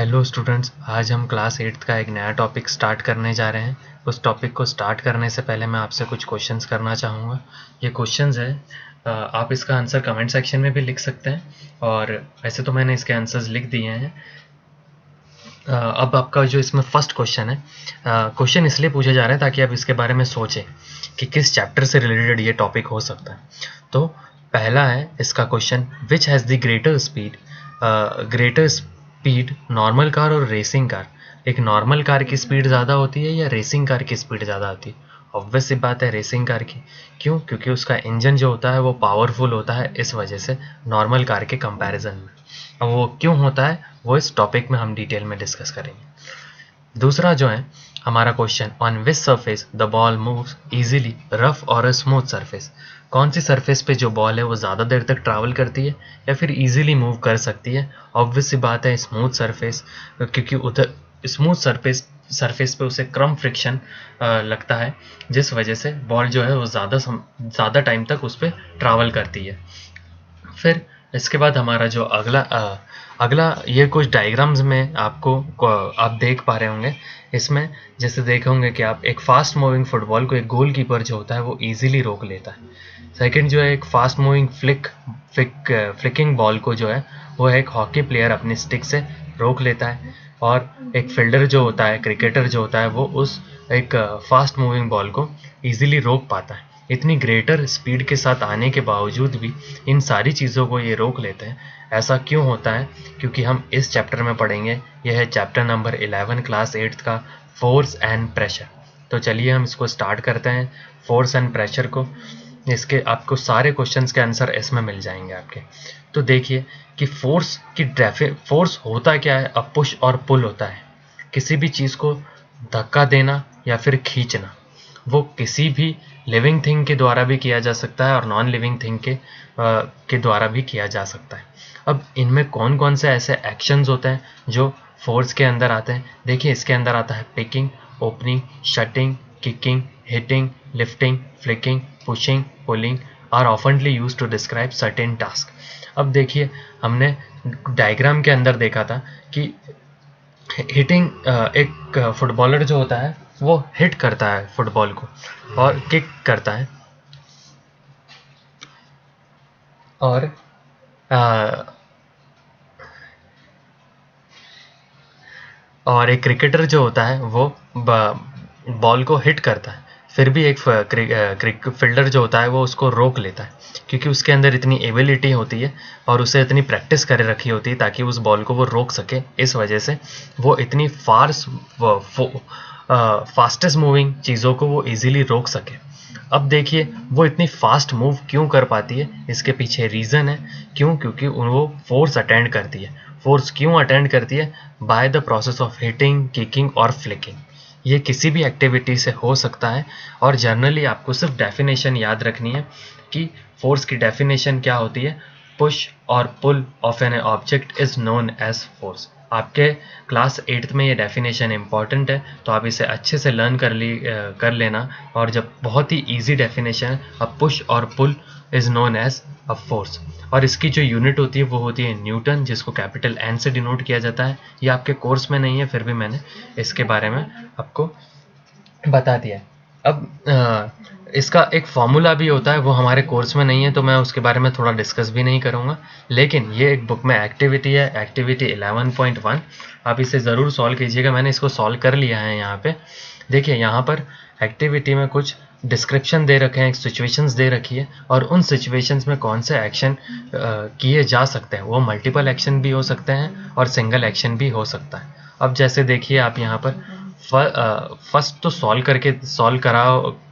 Hello students, आज हम class 8th का एक नया टॉपिक स्टार्ट करने जा रहे हैं। उस टॉपिक को स्टार्ट करने से पहले मैं आपसे कुछ क्वेश्चंस करना चाहूँगा। ये क्वेश्चंस है, आप इसका आंसर कमेंट सेक्शन में भी लिख सकते हैं और वैसे तो मैंने इसके आंसर्स लिख दिए हैं। अब आपका जो इसमें फर्स्ट क्वेश्चन है, क्वेश्चन इसलिए पूछा जा रहा है ताकि आप इसके बारे में सोचें कि किस चैप्टर से रिलेटेड ये टॉपिक हो सकता है। तो पहला है इसका question, which has the greater speed normal car और रेसिंग कार। एक नॉर्मल कार की स्पीड ज़्यादा होती है या रेसिंग कार की स्पीड ज़्यादा होती है? ऑब्वियस सी बात है रेसिंग कार की। क्यों? क्योंकि उसका इंजन जो होता है वो पावरफुल होता है, इस वजह से नॉर्मल कार के कंपैरिजन में। अब वो क्यों होता है वो इस टॉपिक में हम डिटेल में डिस्कस करेंगे। दूसरा जो है हमारा question, on which surface the ball moves easily, rough और अ स्मूथ सरफेस। कौन सी सरफेस पे जो बॉल है वो ज़्यादा देर तक ट्रैवल करती है या फिर इजीली मूव कर सकती है? ऑब्वियस सी बात है स्मूथ सरफेस, क्योंकि उधर स्मूथ सरफेस पे उसे कम फ्रिक्शन लगता है, जिस वजह से बॉल जो है वो ज़्यादा टाइम तक उस पर ट्रैवल करती है। फिर इसके बाद हमारा जो अगला ये कुछ डायग्राम्स में आप देख पा रहे होंगे। इसमें जैसे देखे होंगे कि आप एक फास्ट मूविंग फुटबॉल को एक गोलकीपर जो होता है वो इजीली रोक लेता है। सेकंड जो है एक फास्ट मूविंग फ्लिकिंग बॉल को जो है वो एक हॉकी प्लेयर अपनी स्टिक से रोक लेता है। और एक फील्डर जो होता है, क्रिकेटर जो होता है, वो उस एक फास्ट मूविंग बॉल को इजीली रोक पाता है। इतनी ग्रेटर स्पीड के साथ आने के बावजूद भी इन सारी चीज़ों को ये रोक लेते हैं। ऐसा क्यों होता है? क्योंकि हम इस चैप्टर में पढ़ेंगे, यह है चैप्टर नंबर 11 क्लास 8th का, फोर्स एंड प्रेशर। तो चलिए हम इसको स्टार्ट करते हैं, फोर्स एंड प्रेशर को। इसके आपको सारे क्वेश्चंस के आंसर इसमें मिल जाएंगे आपके। तो देखिए कि फोर्स होता क्या है। अब पुश और पुल होता है, किसी भी चीज़ को धक्का देना या फिर खींचना। वो किसी भी लिविंग थिंग के द्वारा भी किया जा सकता है और नॉन लिविंग थिंग के द्वारा भी किया जा सकता है। अब इनमें कौन कौन से ऐसे एक्शंस होते हैं जो फोर्स के अंदर आते हैं? देखिए इसके अंदर आता है picking, opening, shutting, kicking, hitting, lifting, flicking, pushing, pulling are ऑफनली used to describe certain task. अब देखिए हमने डायग्राम के अंदर देखा था कि हिटिंग, एक फुटबॉलर जो होता है वो हिट करता है फुटबॉल को और किक करता है। और और एक क्रिकेटर जो होता है वो बॉल को हिट करता है, फिर भी एक फील्डर जो होता है वो उसको रोक लेता है, क्योंकि उसके अंदर इतनी एबिलिटी होती है और उसे इतनी प्रैक्टिस कर रखी होती है ताकि उस बॉल को वो रोक सके। इस वजह से वो इतनी फास्टेस्ट मूविंग चीज़ों को वो इजीली रोक सके। अब देखिए वो इतनी फास्ट मूव क्यों कर पाती है, इसके पीछे रीज़न है। क्यों? क्योंकि वो फोर्स अटेंड करती है। फोर्स क्यों अटेंड करती है? By the process of hitting, kicking और फ्लिकिंग। ये किसी भी एक्टिविटी से हो सकता है। और जनरली आपको सिर्फ डेफिनेशन याद रखनी है कि फोर्स की डेफिनेशन क्या होती है। पुश और pull of an object is known as force. आपके क्लास 8th में ये डेफिनेशन इंपॉर्टेंट है, तो आप इसे अच्छे से लर्न कर लेना। और जब बहुत ही इजी डेफिनेशन है, अ पुश और pull is known as a force. और इसकी जो यूनिट होती है वो होती है न्यूटन, जिसको कैपिटल एन से डिनोट किया जाता है। ये आपके कोर्स में नहीं है, फिर भी मैंने इसके बारे में आपको बता दिया है। अब इसका एक फॉर्मूला भी होता है, वो हमारे कोर्स में नहीं है तो मैं उसके बारे में थोड़ा डिस्कस भी नहीं करूँगा। लेकिन ये एक बुक में एक्टिविटी है, एक्टिविटी 11.1। आप इसे ज़रूर सॉल्व कीजिएगा। मैंने इसको सॉल्व कर लिया है यहाँ पे। देखिए यहाँ पर एक्टिविटी में कुछ डिस्क्रिप्शन दे रखे हैं, एक सिचुएशंस दे रखी है, और उन सिचुएशंस में कौन से एक्शन किए जा सकते हैं। वो मल्टीपल एक्शन भी हो सकते हैं और सिंगल एक्शन भी हो सकता है। अब जैसे देखिए आप यहाँ पर फर्स्ट तो सॉल्व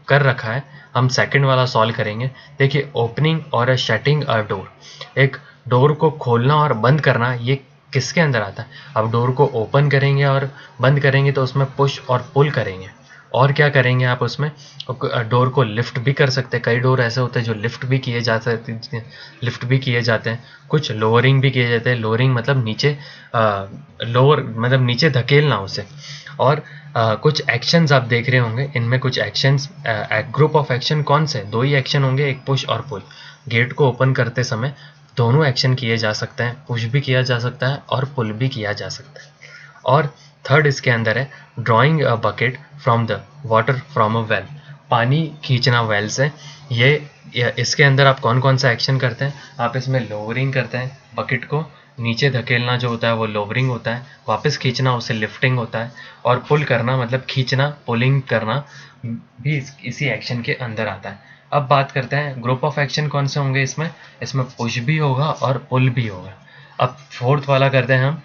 कर रखा है, हम सेकंड वाला सॉल्व करेंगे। देखिए ओपनिंग और शटिंग अ डोर। एक डोर को खोलना और बंद करना, ये किसके अंदर आता है? अब डोर को ओपन करेंगे और बंद करेंगे तो उसमें पुश और पुल करेंगे। और क्या करेंगे आप उसमें? डोर को लिफ्ट भी कर सकते हैं। कई डोर ऐसे होते हैं जो लिफ्ट भी किए जाते हैं। कुछ लोअरिंग भी किए जाते हैं। लोअरिंग मतलब नीचे, लोअर मतलब नीचे धकेलना उसे। और कुछ एक्शंस आप देख रहे होंगे, इनमें कुछ एक्शंस, ग्रुप ऑफ एक्शन कौन से? दो ही एक्शन होंगे, एक पुश और पुल। गेट को ओपन करते समय दोनों एक्शन किए जा सकते हैं, पुश भी किया जा सकता है और पुल भी किया जा सकता है। और थर्ड इसके अंदर है drawing a bucket from the water from a well, पानी खींचना वेल से। ये इसके अंदर आप कौन कौन सा एक्शन करते हैं, आप इसमें लोअरिंग करते हैं, बकेट को नीचे धकेलना जो होता है वो लोअरिंग होता है, वापस खींचना उसे लिफ्टिंग होता है, और पुल करना मतलब खींचना पुलिंग करना भी इसी एक्शन के अंदर आता है। अब बात करते हैं ग्रुप ऑफ एक्शन कौन से होंगे इसमें। इसमें पुश भी होगा और पुल भी होगा। अब फोर्थ वाला करते हैं हम।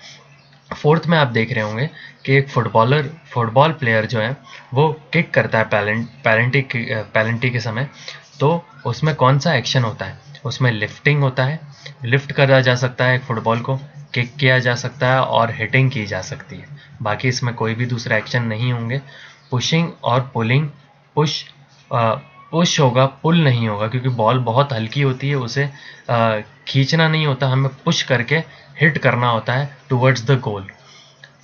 फोर्थ में आप देख रहे होंगे कि एक फुटबॉल प्लेयर जो है वो किक करता है पेनल्टी के समय, तो उसमें कौन सा एक्शन होता है, उसमें लिफ्टिंग होता है, लिफ्ट करा जा सकता है एक फुटबॉल को, किक किया जा सकता है और हिटिंग की जा सकती है। बाकी इसमें कोई भी दूसरा एक्शन नहीं होंगे। पुशिंग और पुलिंग, पुश पुश होगा, पुल नहीं होगा, क्योंकि बॉल बहुत हल्की होती है, उसे खींचना नहीं होता, हमें पुश करके हिट करना होता है टुवर्ड्स द गोल।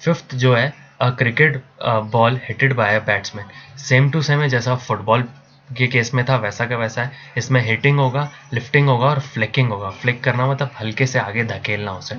फिफ्थ जो है cricket ball hitted by a batsman, same to same है जैसा फुटबॉल के केस में था वैसा का वैसा है। इसमें हिटिंग होगा, लिफ्टिंग होगा और फ्लिकिंग होगा। फ्लिक करना मतलब हल्के से आगे धकेलना उसे।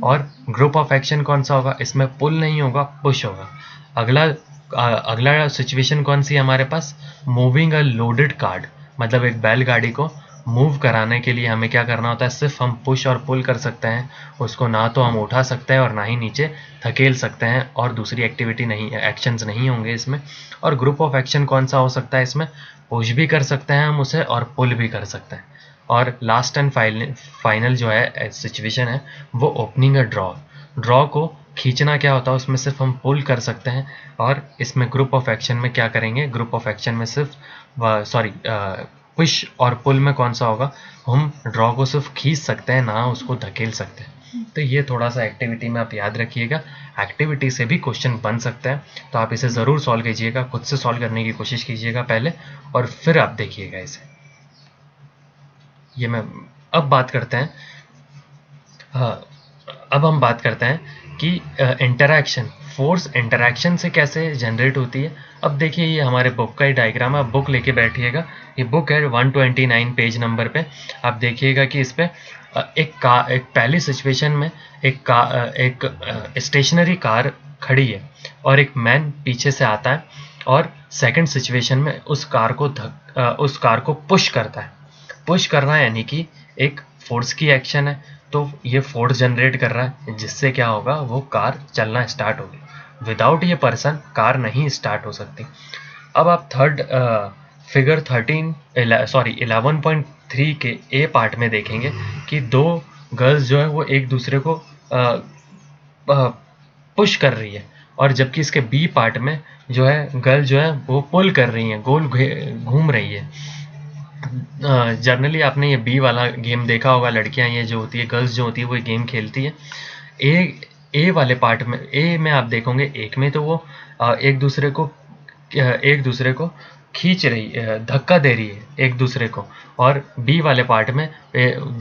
और ग्रुप ऑफ एक्शन कौन सा होगा, इसमें पुल नहीं होगा, पुश होगा। अगला सिचुएशन कौन सी है हमारे पास, मूविंग अ लोडेड कार्ड, मतलब एक बैलगाड़ी को मूव कराने के लिए हमें क्या करना होता है, सिर्फ हम पुश और पुल कर सकते हैं उसको, ना तो हम उठा सकते हैं और ना ही नीचे धकेल सकते हैं, और दूसरी एक्टिविटी नहीं, एक्शंस नहीं होंगे इसमें। और ग्रुप ऑफ एक्शन कौन सा हो सकता है इसमें, पुश भी कर सकते हैं हम उसे और पुल भी कर सकते हैं। और लास्ट एंड फाइनल जो है सिचुएशन है वो ओपनिंग अ ड्रॉ को खींचना क्या होता है, उसमें सिर्फ हम पुल कर सकते हैं। और इसमें ग्रुप ऑफ एक्शन में क्या करेंगे, ग्रुप ऑफ एक्शन में सिर्फ पुश और पुल में कौन सा होगा, हम ड्रॉ को सिर्फ खींच सकते हैं, ना उसको धकेल सकते हैं। तो ये थोड़ा सा एक्टिविटी में आप याद रखिएगा, एक्टिविटी से भी क्वेश्चन बन सकता है, तो आप इसे ज़रूर सॉल्व कीजिएगा, खुद से सॉल्व करने की कोशिश कीजिएगा पहले, और फिर आप देखिएगा इसे। ये मैं अब बात करते हैं, हाँ, अब हम बात करते हैं कि इंटरैक्शन, फोर्स इंटरैक्शन से कैसे जनरेट होती है। अब देखिए ये हमारे बुक का ही डायग्राम है, आप बुक लेके बैठिएगा, ये बुक है 129 पेज नंबर पे। आप देखिएगा कि इस पे एक पहली सिचुएशन में एक स्टेशनरी कार खड़ी है और एक मैन पीछे से आता है, और सेकंड सिचुएशन में उस कार को पुश करता है। पुश करना यानी कि एक फोर्स की एक्शन है, तो ये फोर्स जनरेट कर रहा है, जिससे क्या होगा, वो कार चलना स्टार्ट होगी। विदाउट ये पर्सन कार नहीं स्टार्ट हो सकती। अब आप थर्ड फिगर 11.3 के ए पार्ट में देखेंगे कि दो गर्ल्स जो है वो एक दूसरे को पुश कर रही है, और जबकि इसके बी पार्ट में जो है गर्ल जो है वो पुल कर रही है, गोल घूम रही है। जनरली आपने ये बी वाला गेम देखा होगा, लड़कियां ये जो होती है, गर्ल्स जो होती है, वो ये गेम खेलती है। ए वाले पार्ट में, ए में आप देखोगे, एक में तो वो एक दूसरे को खींच रही, धक्का दे रही है एक दूसरे को, और बी वाले पार्ट में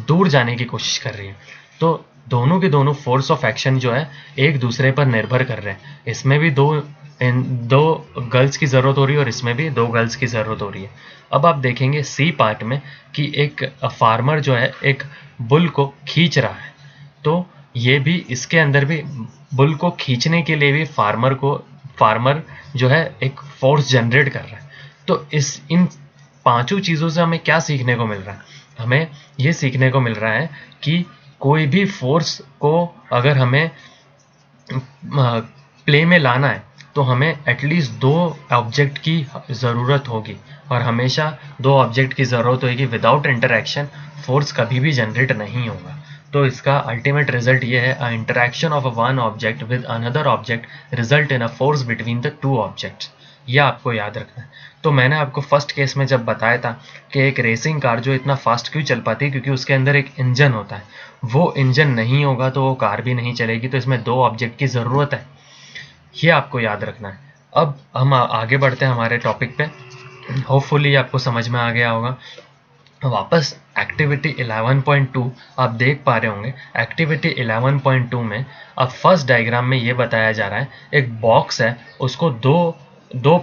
दूर जाने की कोशिश कर रही है। तो दोनों के दोनों फोर्स ऑफ एक्शन जो है एक दूसरे पर निर्भर कर रहे हैं। इसमें भी दो गर्ल्स की ज़रूरत हो रही है और इसमें भी दो गर्ल्स की ज़रूरत हो रही है। अब आप देखेंगे सी पार्ट में कि एक फार्मर जो है एक बुल को खींच रहा है, तो ये भी इसके अंदर भी बुल को खींचने के लिए भी फार्मर जो है एक फोर्स जनरेट कर रहा है। तो इन पांचों चीज़ों से हमें क्या सीखने को मिल रहा है, हमें ये सीखने को मिल रहा है कि कोई भी फोर्स को अगर हमें प्ले में लाना है तो हमें एटलीस्ट दो ऑब्जेक्ट की ज़रूरत होगी, और हमेशा दो ऑब्जेक्ट की ज़रूरत होगी। विदाउट इंटरैक्शन फोर्स कभी भी जनरेट नहीं होगा। तो इसका अल्टीमेट रिजल्ट ये है, a interaction of one object with another object result in a force between the two objects. यह आपको याद रखना है। तो मैंने आपको फर्स्ट केस में जब बताया था कि एक रेसिंग कार जो इतना फास्ट क्यों चल पाती है, क्योंकि उसके अंदर एक इंजन होता है, वो इंजन नहीं होगा तो वो कार भी नहीं चलेगी। तो इसमें दो ऑब्जेक्ट की ज़रूरत है, ये आपको याद रखना है। अब हम आगे बढ़ते हैं हमारे टॉपिक पे। होपफुली आपको समझ में आ गया होगा। वापस एक्टिविटी 11.2 आप देख पा रहे होंगे। एक्टिविटी 11.2 में अब फर्स्ट डायग्राम में ये बताया जा रहा है, एक बॉक्स है, उसको दो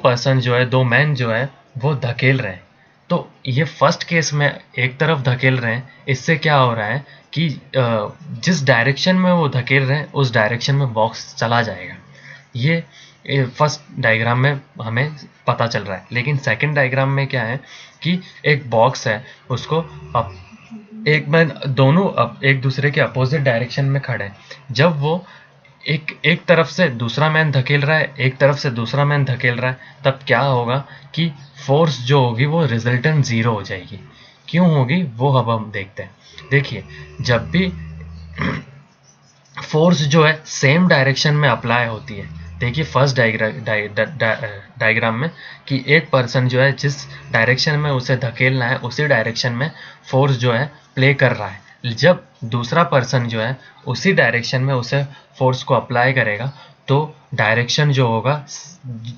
पर्सन जो है, दो मैन जो है वो धकेल रहे हैं। तो ये फर्स्ट केस में एक तरफ धकेल रहे हैं, इससे क्या हो रहा है कि जिस डायरेक्शन में वो धकेल रहे हैं उस डायरेक्शन में बॉक्स चला जाएगा। ये फर्स्ट डायग्राम में हमें पता चल रहा है। लेकिन सेकंड डायग्राम में क्या है कि एक बॉक्स है, उसको एक मैन दोनों एक दूसरे के अपोजिट डायरेक्शन में खड़े हैं। जब वो एक तरफ से दूसरा मैन धकेल रहा है, एक तरफ से दूसरा मैन धकेल रहा है, तब क्या होगा कि फोर्स जो होगी वो रिजल्टेंट जीरो हो जाएगी। क्यों होगी वो अब हम देखते हैं। देखिए, जब भी फोर्स जो है सेम डायरेक्शन में अप्लाई होती है, देखिए फर्स्ट डायग्राम में कि एक पर्सन जो है जिस डायरेक्शन में उसे धकेलना है उसी डायरेक्शन में फोर्स जो है प्ले कर रहा है। जब दूसरा पर्सन जो है उसी डायरेक्शन में उसे फोर्स को अप्लाई करेगा तो डायरेक्शन जो होगा,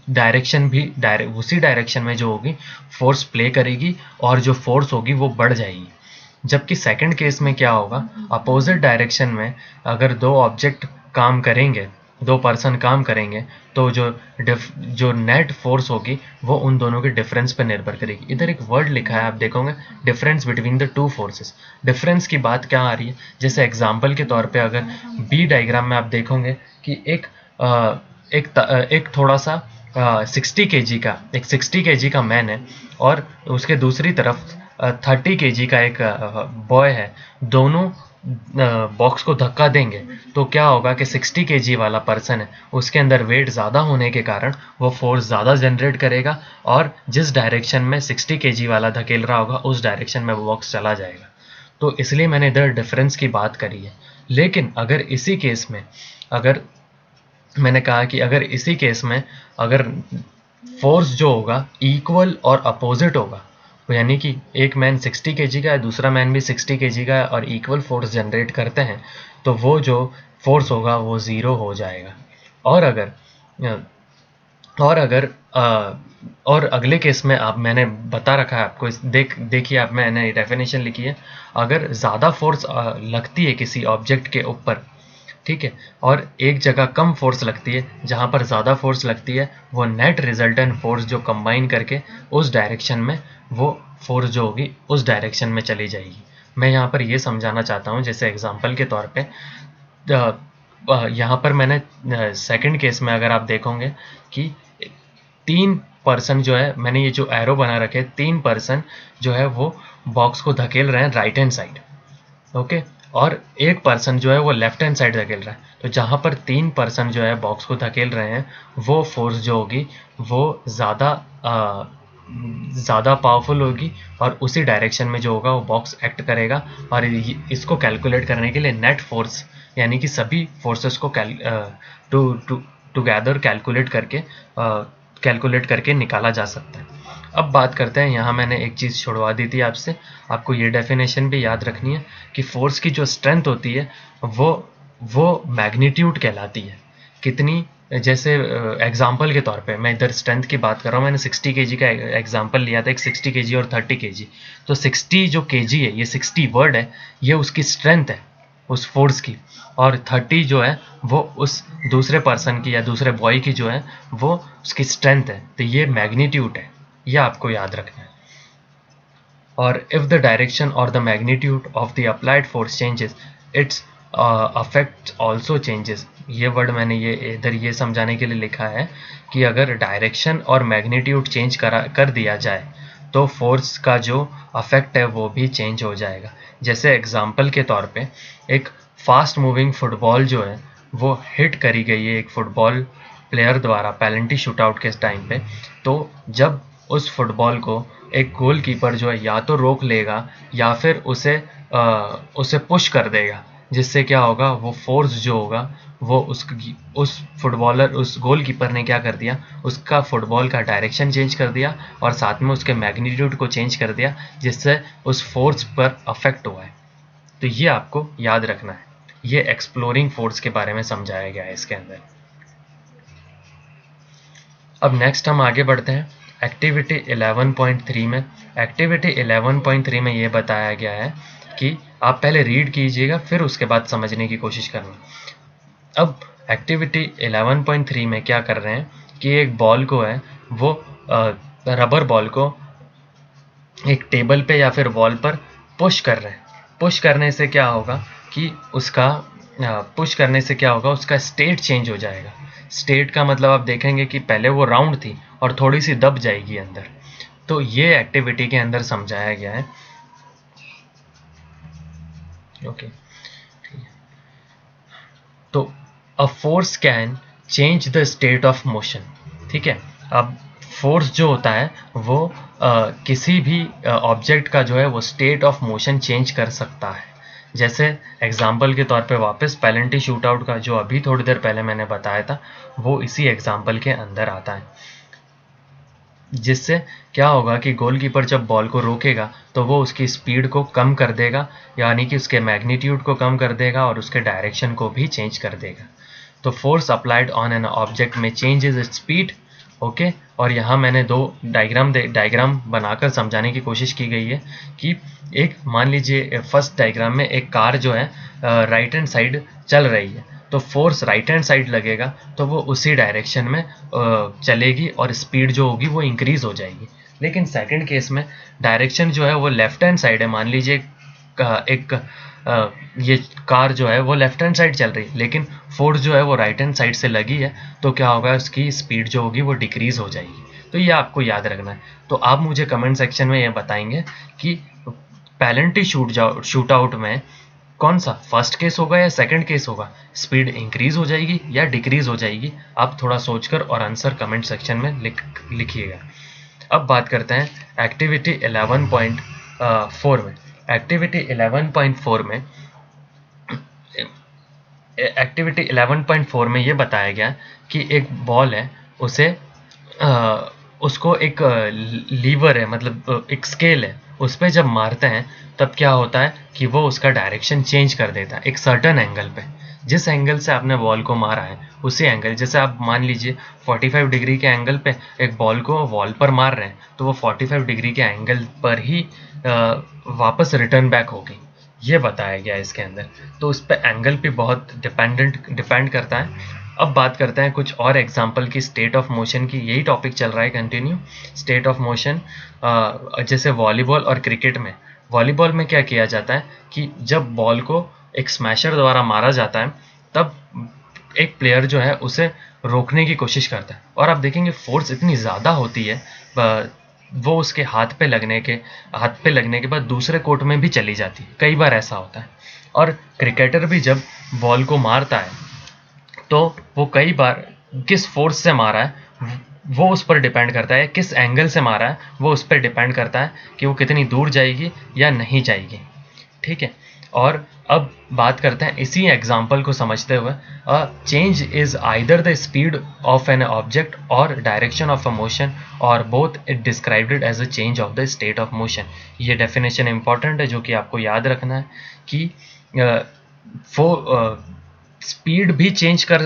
डायरेक्शन भी उसी डायरेक्शन में जो होगी फोर्स प्ले करेगी और जो फोर्स होगी वो बढ़ जाएगी। जबकि सेकंड केस में क्या होगा, अपोजिट डायरेक्शन में अगर दो ऑब्जेक्ट काम करेंगे, दो पर्सन काम करेंगे, तो जो नेट फोर्स होगी वो उन दोनों के डिफरेंस पर निर्भर करेगी। इधर एक वर्ड लिखा है, आप देखोगे, difference between the two forces. Difference की बात क्या आ रही है, जैसे एग्जांपल के तौर पे अगर बी डायग्राम में आप देखोगे कि एक थोड़ा सा 60 kg का, एक 60 kg का मैन है और उसके दूसरी तरफ 30 kg का एक बॉय है। दोनों बॉक्स को धक्का देंगे तो क्या होगा कि 60 kg वाला पर्सन है, उसके अंदर वेट ज़्यादा होने के कारण वो फोर्स ज़्यादा जनरेट करेगा और जिस डायरेक्शन में 60 kg वाला धकेल रहा होगा उस डायरेक्शन में वो बॉक्स चला जाएगा। तो इसलिए मैंने इधर डिफरेंस की बात करी है। लेकिन अगर इसी केस में, अगर मैंने कहा कि अगर इसी केस में अगर फोर्स जो होगा इक्वल और अपोजिट होगा, यानी कि एक मैन 60 kg का है, दूसरा मैन भी 60 kg का है और इक्वल फोर्स जनरेट करते हैं, तो वो जो फोर्स होगा वो ज़ीरो हो जाएगा। और अगर और अगर और अगले केस में आप, मैंने बता रखा है आपको, देखिए आप, मैंने डेफिनेशन लिखी है। अगर ज़्यादा फोर्स लगती है किसी ऑब्जेक्ट के ऊपर, ठीक है, और एक जगह कम फोर्स लगती है, जहाँ पर ज़्यादा फोर्स लगती है वो नेट रिजल्टेंट फोर्स जो कंबाइन करके उस डायरेक्शन में वो फोर्स जो होगी उस डायरेक्शन में चली जाएगी। मैं यहाँ पर ये समझाना चाहता हूँ, जैसे एग्जांपल के तौर पे यहाँ पर मैंने सेकंड केस में अगर आप देखोगे कि तीन पर्सन जो है, मैंने ये जो एरो बना रखे, तीन पर्सन जो है वो बॉक्स को धकेल रहे हैं राइट हैंड साइड, ओके, और एक पर्सन जो है वो लेफ्ट हैंड साइड धकेल रहा है। तो जहाँ पर तीन पर्सन जो है बॉक्स को धकेल रहे हैं, वो फोर्स जो होगी वो ज़्यादा पावरफुल होगी और उसी डायरेक्शन में जो होगा वो बॉक्स एक्ट करेगा। और इसको कैलकुलेट करने के लिए नेट फोर्स, यानी कि सभी फोर्सेस को टुगेदर कैलकुलेट करके निकाला जा सकता है। अब बात करते हैं, यहाँ मैंने एक चीज़ छुड़वा दी थी आपसे, आपको ये डेफिनेशन भी याद रखनी है कि फोर्स की जो स्ट्रेंथ होती है वो मैग्नीट्यूड कहलाती है। कितनी, जैसे एग्जाम्पल के तौर पे मैं इधर स्ट्रेंथ की बात कर रहा हूँ, मैंने 60 kg का एग्जाम्पल लिया था, एक 60 kg और 30 kg। तो 60 जो kg है, ये 60 वर्ड है, ये उसकी स्ट्रेंथ है उस फोर्स की, और 30 जो है वो उस दूसरे पर्सन की या दूसरे बॉय की जो है वो उसकी स्ट्रेंथ है। तो ये मैग्नीट्यूड है, ये आपको याद रखना है। और इफ द डायरेक्शन और the magnitude of the applied force changes, it's affect also changes. ये वर्ड मैंने ये इधर ये समझाने के लिए लिखा है कि अगर डायरेक्शन और मैग्नीट्यूड चेंज कर दिया जाए तो फोर्स का जो अफेक्ट है वो भी चेंज हो जाएगा। जैसे एग्जांपल के तौर पे एक फास्ट मूविंग फुटबॉल जो है वो हिट करी गई है एक फुटबॉल प्लेयर द्वारा पेनल्टी शूटआउट के टाइम पे, तो जब उस फुटबॉल को एक गोलकीपर जो है या तो रोक लेगा या फिर उसे पुश कर देगा, जिससे क्या होगा, वो फोर्स जो होगा वो उस फुटबॉलर, उस गोलकीपर ने क्या कर दिया, उसका फुटबॉल का डायरेक्शन चेंज कर दिया और साथ में उसके मैग्नीट्यूड को चेंज कर दिया, जिससे उस फोर्स पर अफेक्ट हुआ है। तो ये आपको याद रखना है। ये एक्सप्लोरिंग फोर्स के बारे में समझाया गया है इसके अंदर। अब नेक्स्ट हम आगे बढ़ते हैं एक्टिविटी 11.3 में। एक्टिविटी 11.3 में ये बताया गया है कि आप पहले रीड कीजिएगा फिर उसके बाद समझने की कोशिश करना। अब एक्टिविटी 11.3 में क्या कर रहे हैं कि एक बॉल को है वो रबर बॉल को एक टेबल पे या फिर वॉल पर पुश कर रहे हैं। पुश करने से क्या होगा कि उसका स्टेट चेंज हो जाएगा। स्टेट का मतलब आप देखेंगे कि पहले वो राउंड थी और थोड़ी सी दब जाएगी अंदर। तो ये एक्टिविटी के अंदर समझाया गया है। ओके, तो a force can change the state of motion. ठीक है, अब फोर्स जो होता है वो किसी भी ऑब्जेक्ट का जो है वो स्टेट ऑफ मोशन चेंज कर सकता है। जैसे एग्जाम्पल के तौर पे वापस पेनल्टी शूट आउट का जो अभी थोड़ी देर पहले मैंने बताया था वो इसी एग्जाम्पल के अंदर आता है, जिससे क्या होगा कि गोलकीपर जब बॉल को रोकेगा तो वो उसकी स्पीड को कम कर देगा, यानी कि उसके मैग्नीट्यूड को कम कर देगा और उसके डायरेक्शन को भी चेंज कर देगा। तो force applied on an object में चेंजेस इट्स स्पीड। ओके, और यहाँ मैंने दो डायग्राम बनाकर समझाने की कोशिश की गई है कि एक मान लीजिए फर्स्ट डायग्राम में एक कार जो है राइट हैंड साइड चल रही है, तो फोर्स राइट हैंड साइड लगेगा तो वो उसी डायरेक्शन में चलेगी और स्पीड जो होगी वो इंक्रीज हो जाएगी। लेकिन सेकंड केस में डायरेक्शन जो है वो लेफ्ट हैंड साइड है, मान लीजिए एक ये कार जो है वो लेफ्ट हैंड साइड चल रही है लेकिन फोर्स जो है वो राइट हैंड साइड से लगी है, तो क्या होगा उसकी स्पीड जो होगी वो डिक्रीज हो जाएगी। तो ये आपको याद रखना है। तो आप मुझे कमेंट सेक्शन में ये बताएंगे कि पेनल्टी शूट आउट में कौन सा फर्स्ट केस होगा या सेकंड केस होगा, स्पीड इंक्रीज हो जाएगी या डिक्रीज हो जाएगी। आप थोड़ा सोचकर और आंसर कमेंट सेक्शन में लिखिएगा। अब बात करते हैं एक्टिविटी 11.4 में। एक्टिविटी 11.4 में ये बताया गया कि एक बॉल है, उसे उसको एक लीवर है, मतलब एक स्केल है, उस पर जब मारते हैं तब क्या होता है कि वो उसका डायरेक्शन चेंज कर देता है एक सर्टन एंगल पे। जिस एंगल से आपने बॉल को मारा है उसी एंगल, जैसे आप मान लीजिए 45 डिग्री के एंगल पे एक बॉल को वॉल पर मार रहे हैं तो वो 45 डिग्री के एंगल पर ही वापस रिटर्न बैक होगी, ये बताया गया है इसके अंदर। तो उस पर एंगल पे बहुत डिपेंड करता है। अब बात करते हैं कुछ और एग्जांपल की स्टेट ऑफ मोशन की, यही टॉपिक चल रहा है कंटिन्यू, स्टेट ऑफ मोशन। जैसे वॉलीबॉल और क्रिकेट में, वॉलीबॉल में क्या किया जाता है कि जब बॉल को एक स्मैशर द्वारा मारा जाता है तब एक प्लेयर जो है उसे रोकने की कोशिश करता है और आप देखेंगे फोर्स इतनी ज़्यादा होती है वो उसके हाथ पे लगने के बाद दूसरे कोर्ट में भी चली जाती है, कई बार ऐसा होता है। और क्रिकेटर भी जब बॉल को मारता है तो वो कई बार किस फोर्स से मारा है वो उस पर डिपेंड करता है, किस एंगल से मारा है वो उस पर डिपेंड करता है कि वो कितनी दूर जाएगी या नहीं जाएगी। ठीक है, और अब बात करते हैं इसी एग्जाम्पल को समझते हुए, a change is either the speed of an object और डायरेक्शन ऑफ अ मोशन और both it described as a change of the state of motion. ये डेफिनेशन इंपॉर्टेंट है जो कि आपको याद रखना है कि स्पीड भी चेंज कर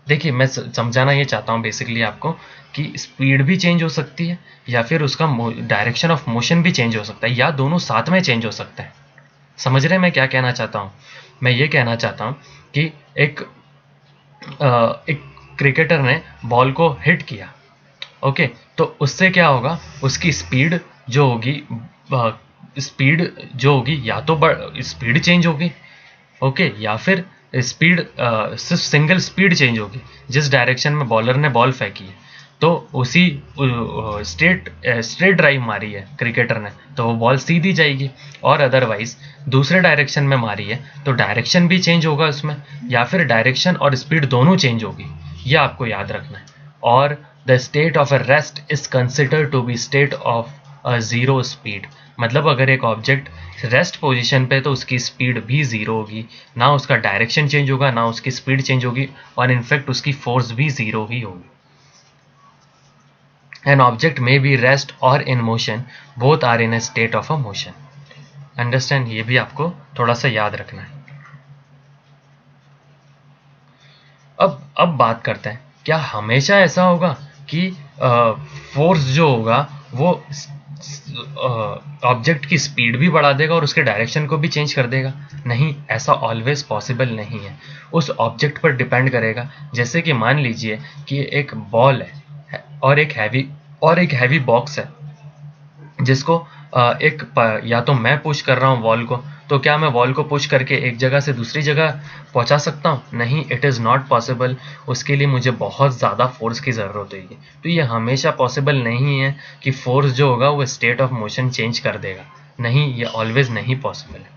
देखिए मैं समझाना ये चाहता हूँ बेसिकली आपको कि स्पीड भी चेंज हो सकती है या फिर उसका डायरेक्शन ऑफ मोशन भी चेंज हो सकता है या दोनों साथ में चेंज हो सकता है। समझ रहे हैं मैं क्या कहना चाहता हूँ? मैं ये कहना चाहता हूँ कि एक क्रिकेटर ने बॉल को हिट किया, ओके, तो उससे क्या होगा, उसकी स्पीड जो होगी या तो स्पीड चेंज होगी, ओके, या फिर स्पीड सिर्फ सिंगल स्पीड चेंज होगी। जिस डायरेक्शन में बॉलर ने बॉल फेंकी है तो उसी स्ट्रेट ड्राइव मारी है क्रिकेटर ने तो वो बॉल सीधी जाएगी, और अदरवाइज दूसरे डायरेक्शन में मारी है तो डायरेक्शन भी चेंज होगा उसमें, या फिर डायरेक्शन और स्पीड दोनों चेंज होगी, ये आपको याद रखना है। और the state of a rest is consider to be state of a zero speed, मतलब अगर एक ऑब्जेक्ट रेस्ट पोजीशन पे तो उसकी स्पीड भी जीरो होगी, ना उसका डायरेक्शन चेंज होगा ना उसकी स्पीड चेंज होगी, और इनफैक्ट उसकी फोर्स भी जीरो ही होगी। An object may be rest or in motion, both are in a state of a motion. Understand? ये भी आपको थोड़ा सा याद रखना है। अब बात करते हैं, क्या हमेशा ऐसा होगा कि फोर्स जो होगा वो ऑब्जेक्ट की स्पीड भी बढ़ा देगा और उसके डायरेक्शन को भी चेंज कर देगा? नहीं, ऐसा ऑलवेज पॉसिबल नहीं है, उस ऑब्जेक्ट पर डिपेंड करेगा। जैसे कि मान लीजिए कि एक बॉल है और एक हैवी बॉक्स है जिसको या तो मैं पुश कर रहा हूँ बॉल को तो क्या मैं वॉल को पुश करके एक जगह से दूसरी जगह पहुंचा सकता हूँ? नहीं, इट इज़ नॉट पॉसिबल। उसके लिए मुझे बहुत ज़्यादा फोर्स की ज़रूरत होगी। तो ये हमेशा पॉसिबल नहीं है कि फोर्स जो होगा वो स्टेट ऑफ मोशन चेंज कर देगा। नहीं, ये ऑलवेज नहीं पॉसिबल है।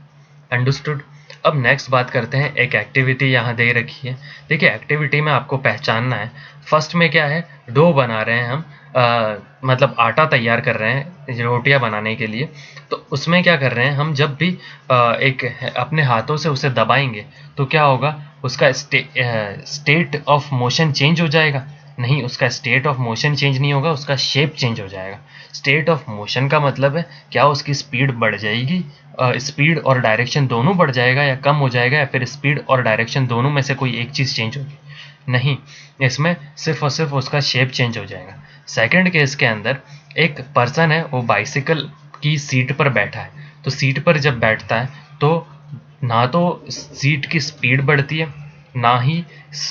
अंडरस्टूड। अब नेक्स्ट बात करते हैं, एक एक्टिविटी यहाँ दे रखी है। देखिए, एक्टिविटी में आपको पहचानना है, फर्स्ट में क्या है, डो बना रहे हैं हम, मतलब आटा तैयार कर रहे हैं रोटियां बनाने के लिए। तो उसमें क्या कर रहे हैं हम, जब भी अपने हाथों से उसे दबाएंगे तो क्या होगा, उसका स्टेट ऑफ मोशन चेंज हो जाएगा। नहीं, उसका स्टेट ऑफ मोशन चेंज नहीं होगा, उसका शेप चेंज हो जाएगा। स्टेट ऑफ मोशन का मतलब है क्या उसकी स्पीड बढ़ जाएगी, स्पीड और डायरेक्शन दोनों बढ़ जाएगा, या कम हो जाएगा, या फिर स्पीड और डायरेक्शन दोनों में से कोई एक चीज़ चेंज होगी। नहीं, इसमें सिर्फ और सिर्फ उसका शेप चेंज हो जाएगा। सेकंड केस के अंदर एक पर्सन है, वो बाइसिकल की सीट पर बैठा है। तो सीट पर जब बैठता है तो ना तो सीट की स्पीड बढ़ती है, ना ही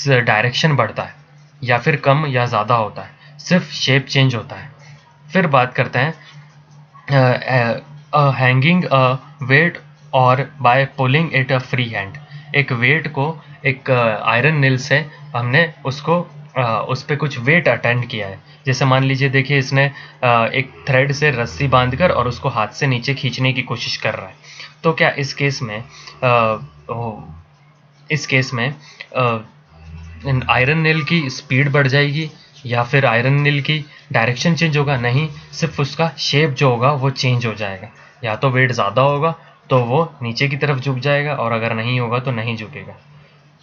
डायरेक्शन बढ़ता है, या फिर कम या ज़्यादा होता है, सिर्फ शेप चेंज होता है। फिर बात करते हैं हैंगिंग अ वेट और by pulling it a free hand. एक वेट को एक आयरन नील से हमने उसको उस पर कुछ वेट अटेंड किया है। जैसे मान लीजिए, देखिए इसने एक थ्रेड से रस्सी बांधकर और उसको हाथ से नीचे खींचने की कोशिश कर रहा है। तो क्या इस केस में आयरन नील की स्पीड बढ़ जाएगी या फिर आयरन नील की डायरेक्शन चेंज होगा? नहीं, सिर्फ उसका शेप जो होगा वो चेंज हो जाएगा। या तो वेट ज़्यादा होगा तो वो नीचे की तरफ झुक जाएगा, और अगर नहीं होगा तो नहीं झुकेगा।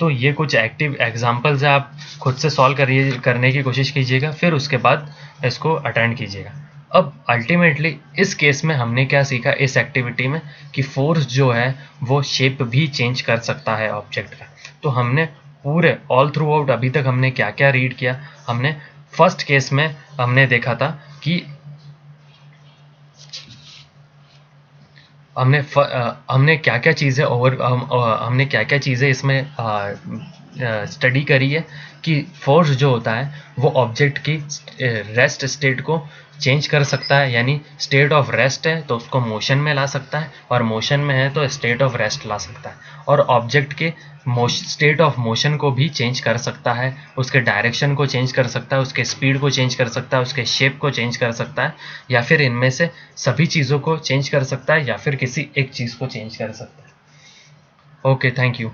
तो ये कुछ एक्टिव एग्जांपल्स है, आप खुद से सॉल्व करने की कोशिश कीजिएगा, फिर उसके बाद इसको अटेंड कीजिएगा। अब अल्टीमेटली इस केस में हमने क्या सीखा इस एक्टिविटी में, कि फोर्स जो है वो शेप भी चेंज कर सकता है ऑब्जेक्ट का। तो हमने पूरे ऑल थ्रू आउट अभी तक हमने क्या क्या रीड किया, हमने फर्स्ट केस में हमने देखा था कि हमने क्या क्या चीज़ें हमने क्या क्या चीज़ें इसमें स्टडी करी है, कि फोर्स जो होता है वो ऑब्जेक्ट की रेस्ट स्टेट को चेंज कर सकता है। यानी स्टेट ऑफ रेस्ट है तो उसको मोशन में ला सकता है, और मोशन में है तो स्टेट ऑफ रेस्ट ला सकता है। और ऑब्जेक्ट के स्टेट ऑफ मोशन को भी चेंज कर सकता है, उसके डायरेक्शन को चेंज कर सकता है, उसके स्पीड को चेंज कर सकता है, उसके शेप को चेंज कर सकता है, या फिर इनमें से सभी चीज़ों को चेंज कर सकता है, या फिर किसी एक चीज़ को चेंज कर सकता है। Okay, thank you.